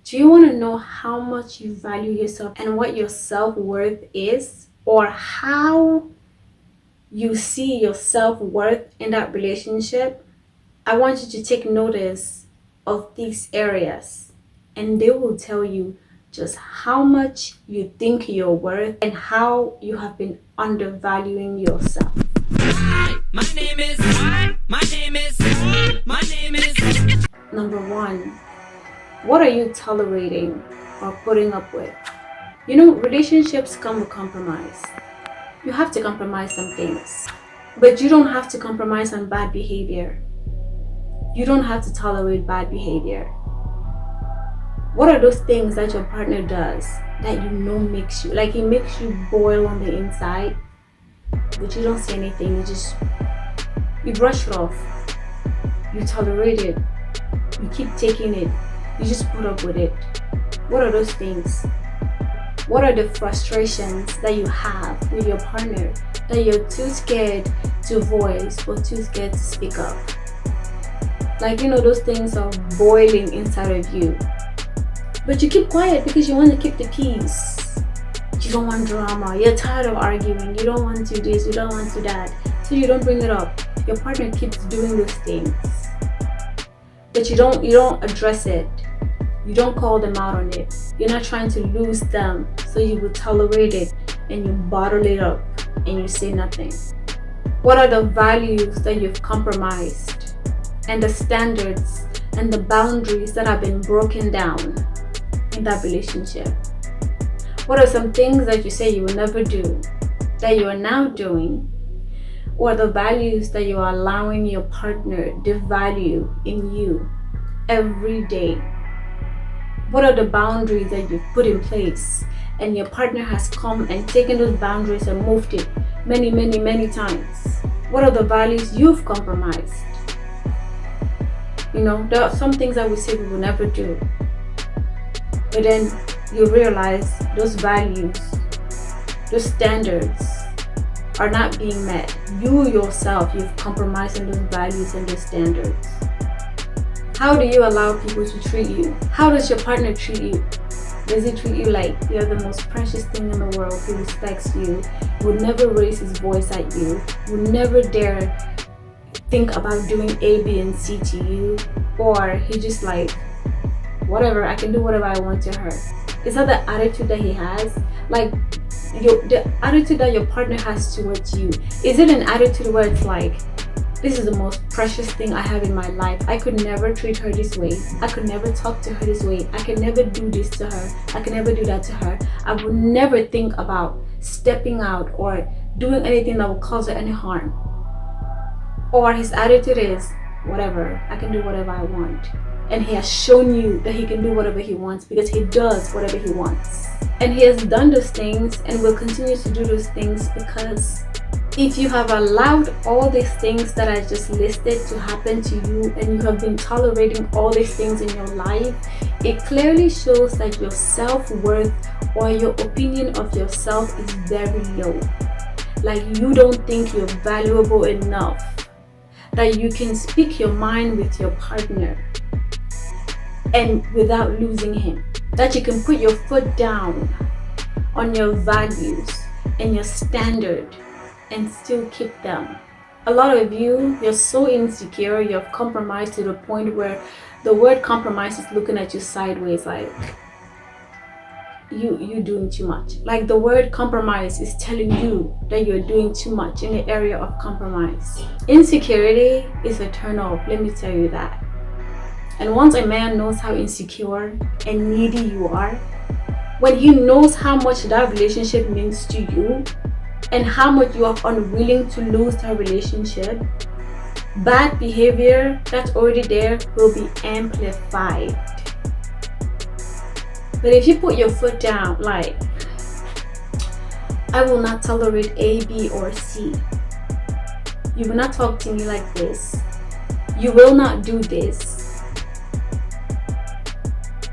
Do you want to know how much you value yourself and what your self-worth is, or how you see your self-worth in that relationship? I want you to take notice of these areas, and they will tell you just how much you think you're worth and how you have been undervaluing yourself. My name is, my name is, my name is. Number one, what are you tolerating or putting up with? Relationships come with compromise. You have to compromise some things, but you don't have to compromise on bad behavior. You don't have to tolerate bad behavior. What are those things that your partner does that makes you, like, it makes you boil on the inside, but you don't say anything, you brush it off, you tolerate it, you keep taking it, you just put up with it. What are those things? What are the frustrations that you have with your partner that you're too scared to voice or too scared to speak up? Like, those things are boiling inside of you, but you keep quiet because you want to keep the peace. You don't want drama. You're tired of arguing. You don't want to this. You don't want to that. So you don't bring it up. Your partner keeps doing those things, but you don't address it. You don't call them out on it. You're not trying to lose them, so you will tolerate it and you bottle it up and you say nothing. What are the values that you've compromised, and the standards and the boundaries that have been broken down in that relationship? What are some things that you say you will never do that you are now doing? Or the values that you are allowing your partner to value in you every day? What are the boundaries that you've put in place and your partner has come and taken those boundaries and moved it many, many, many times? What are the values you've compromised? There are some things that we say we will never do, but then you realize those values, those standards are not being met. You yourself, you've compromised on those values and those standards. How do you allow people to treat you? How does your partner treat you? Does he treat you like you're the most precious thing in the world? He respects you, would never raise his voice at you, would never dare think about doing A, B, and C to you? Or he just like, whatever, I can do whatever I want to her? Is that the attitude that he has? Like, the attitude that your partner has towards you, is it an attitude where it's like, this is the most precious thing I have in my life. I could never treat her this way. I could never talk to her this way. I can never do this to her. I can never do that to her. I would never think about stepping out or doing anything that would cause her any harm. Or his attitude is, whatever, I can do whatever I want. And he has shown you that he can do whatever he wants because he does whatever he wants. And he has done those things and will continue to do those things, because if you have allowed all these things that I just listed to happen to you and you have been tolerating all these things in your life, it clearly shows that your self-worth or your opinion of yourself is very low. Like, you don't think you're valuable enough, that you can speak your mind with your partner and without losing him, that you can put your foot down on your values and your standard and still keep them. A lot of you're so insecure, you've compromised to the point where the word compromise is looking at you sideways, like you doing too much. Like, the word compromise is telling you that you're doing too much in the area of compromise. Insecurity is a turn off, let me tell you that. And once a man knows how insecure and needy you are, when he knows how much that relationship means to you and how much you are unwilling to lose that relationship, bad behavior that's already there will be amplified. But if you put your foot down, like, I will not tolerate A, B, or C. You will not talk to me like this. You will not do this.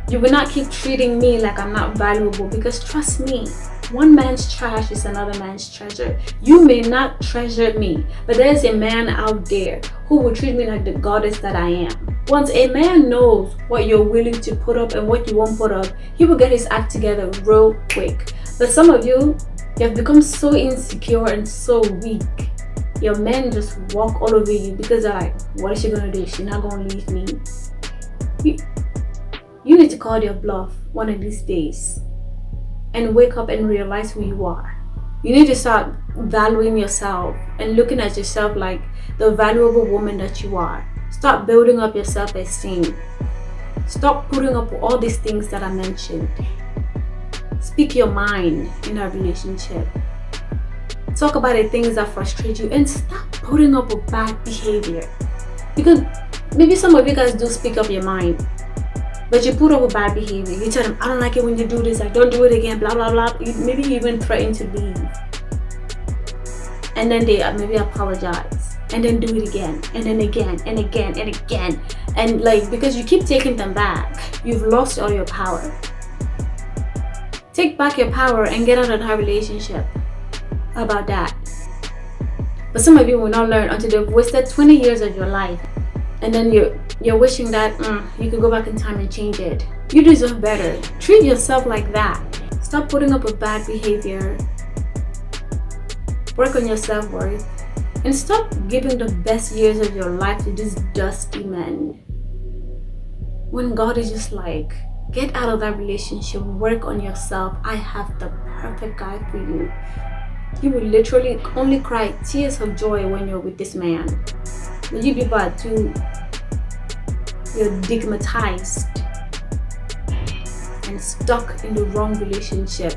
You will not keep treating me like I'm not valuable, because trust me, One man's trash is another man's treasure. You may not treasure me, but there's a man out there who will treat me like the goddess that I am. Once a man knows what you're willing to put up and what you won't put up, he will get his act together real quick. But some of you have become so insecure and so weak. Your men just walk all over you because they're like, what is she gonna do? She's not gonna leave me. You need to call your bluff one of these days and wake up and realize who you are. You need to start valuing yourself and looking at yourself like the valuable woman that you are. Start building up your self-esteem. Stop putting up all these things that I mentioned. Speak your mind in a relationship. Talk about the things that frustrate you and stop putting up with bad behavior. Because maybe some of you guys do speak up your mind, but you put up with bad behavior. You tell them, I don't like it when you do this, like don't do it again, blah blah blah. Maybe you even threaten to leave. And then they maybe apologize. And then do it again. And then again and again and again. And like, because you keep taking them back, you've lost all your power. Take back your power and get out of that relationship. How about that? But some of you will not learn until they've wasted 20 years of your life. And then you're wishing that you could go back in time and change it. You deserve better. Treat yourself like that. Stop putting up with bad behavior. Work on your self-worth. And stop giving the best years of your life to these dusty men. When God is just like, get out of that relationship. Work on yourself. I have the perfect guy for you. You will literally only cry tears of joy when you're with this man. But you people are too, you're stigmatized and stuck in the wrong relationship.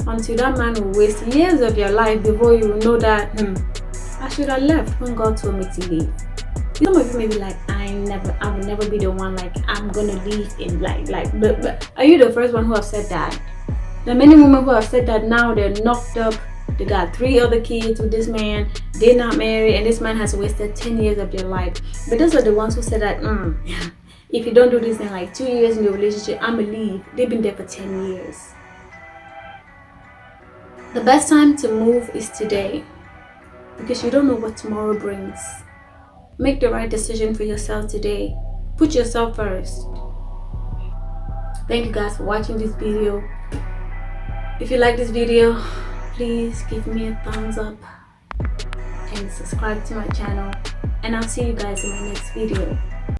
Until that man will waste years of your life before you will know that I should have left when God told me to leave. Some of you may be like, I will never be the one, like I'm gonna leave in but are you the first one who have said that? There are many women who have said that now they're knocked up, they got 3 other kids with this man, they're not married, and this man has wasted 10 years of their life. But those are the ones who said that, if you don't do this in like 2 years in your relationship, I'ma leave. They've been there for 10 years. The best time to move is today, because you don't know what tomorrow brings. Make the right decision for yourself today. Put yourself first. Thank you guys for watching this video. If you like this video, please give me a thumbs up and subscribe to my channel, and I'll see you guys in my next video.